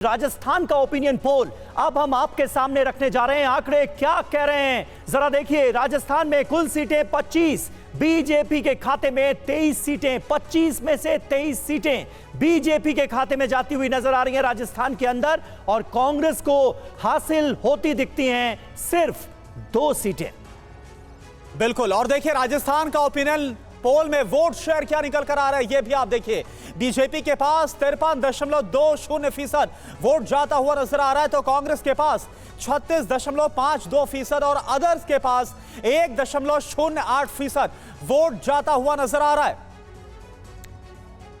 राजस्थान का opinion poll अब हम आपके सामने रखने जा रहे हैं। आंकड़े क्या कह रहे हैं जरा देखिए। राजस्थान में कुल सीटें 25, बीजेपी के खाते में 23 सीटें, 25 में से 23 सीटें बीजेपी के खाते में जाती हुई नजर आ रही हैं राजस्थान के अंदर, और कांग्रेस को हासिल होती दिखती हैं सिर्फ 2 सीटें। बिल्कुल। और देखिए राजस्थान का ओपिनियन पोल में वोट शेयर क्या निकल कर आ रहा है, यह भी आप देखिए। बीजेपी के पास 53.20% वोट जाता हुआ नजर आ रहा है, तो कांग्रेस के पास 36.52% और अदर्स के पास 1.08% वोट जाता हुआ नजर आ रहा है।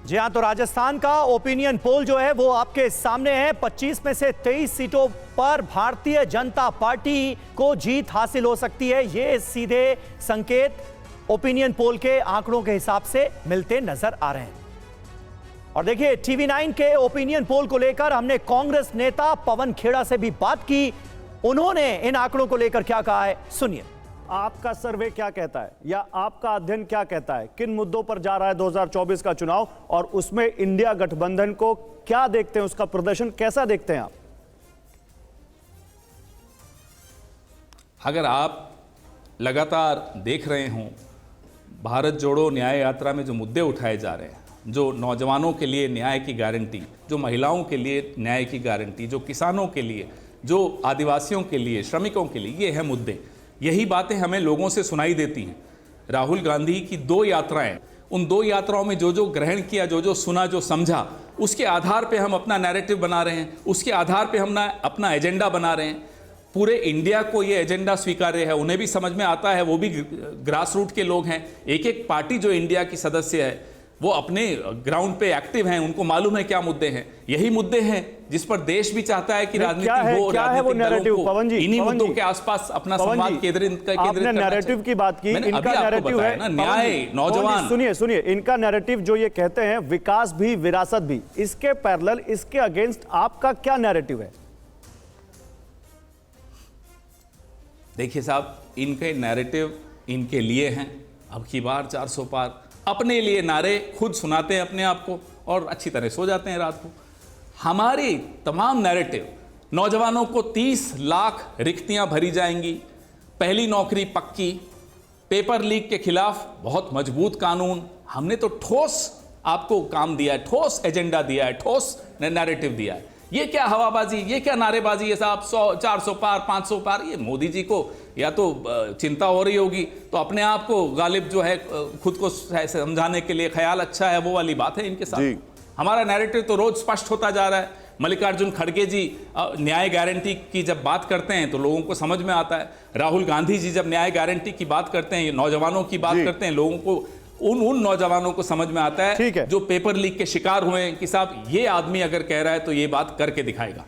जी हां, तो राजस्थान का ओपिनियन पोल जो है वो आपके सामने है। 25 में से 23 सीटों पर भारतीय जनता पार्टी को जीत हासिल हो सकती है, ये सीधे संकेत ओपिनियन पोल के आंकड़ों के हिसाब से मिलते नजर आ रहे हैं। और देखिए TV9 के ओपिनियन पोल को लेकर हमने कांग्रेस नेता पवन खेड़ा से भी बात की। उन्होंने इन आंकड़ों को लेकर क्या कहा है, सुनिए। आपका सर्वे क्या कहता है या आपका अध्ययन क्या कहता है, किन मुद्दों पर जा रहा है 2024 का चुनाव, और उसमें इंडिया गठबंधन को क्या देखते हैं, उसका प्रदर्शन कैसा देखते हैं आप? अगर आप लगातार देख रहे हों, भारत जोड़ो न्याय यात्रा में जो मुद्दे उठाए जा रहे हैं, जो नौजवानों के लिए न्याय की गारंटी, जो महिलाओं के लिए न्याय की गारंटी, जो किसानों के लिए, जो आदिवासियों के लिए, श्रमिकों के लिए, ये हैं मुद्दे। यही बातें हमें लोगों से सुनाई देती हैं। राहुल गांधी की 2 यात्राएं, उन 2 यात्राओं में जो जो ग्रहण किया, जो जो सुना, जो समझा, उसके आधार पे हम अपना नैरेटिव बना रहे हैं, उसके आधार पे हम अपना एजेंडा बना रहे हैं। पूरे इंडिया को ये एजेंडा स्वीकार्य है, उन्हें भी समझ में आता है, वो भी ग्रास रूट के लोग हैं। एक एक पार्टी जो इंडिया की सदस्य है वो अपने ग्राउंड पे एक्टिव हैं, उनको मालूम है क्या मुद्दे हैं। यही मुद्दे हैं जिस पर देश भी चाहता है कि राजनीति हो, राजनीतिक दलों को इन्हीं मुद्दों के आसपास अपना संवाद केंद्रित आपने नैरेटिव की बात की, इनका नैरेटिव है न्याय, नौजवान। सुनिए, इनका नैरेटिव जो ये कहते हैं विकास भी विरासत भी, इसके पैरेलल, इसके अगेंस्ट आपका क्या नैरेटिव है? देखिए साहब, इनके नैरेटिव इनके लिए हैं। अब की बार 400 पार, अपने लिए नारे खुद सुनाते हैं अपने आप को और अच्छी तरह सो जाते हैं रात को। हमारी तमाम नैरेटिव, नौजवानों को 30 लाख रिक्तियां भरी जाएंगी, पहली नौकरी पक्की, पेपर लीक के खिलाफ बहुत मजबूत कानून। हमने तो ठोस आपको काम दिया है, ठोस एजेंडा दिया है, ठोस नैरेटिव दिया है। ये क्या हवाबाजी, ये क्या नारेबाजी है साहब, 100, 400 पार, 500 पार? ये मोदी जी को या तो चिंता हो रही होगी, तो अपने आप को गालिब जो है खुद को समझाने के लिए ख्याल अच्छा है, वो वाली बात है इनके साथ। हमारा नैरेटिव तो रोज स्पष्ट होता जा रहा है। मल्लिकार्जुन खड़गे जी न्याय गारंटी की जब बात करते हैं तो लोगों को समझ में आता है। राहुल गांधी जी जब न्याय गारंटी की बात करते हैं, नौजवानों की बात करते हैं, लोगों को उन नौजवानों को समझ में आता है जो पेपर लीक के शिकार हुए कि साहब ये आदमी अगर कह रहा है तो ये बात करके दिखाएगा।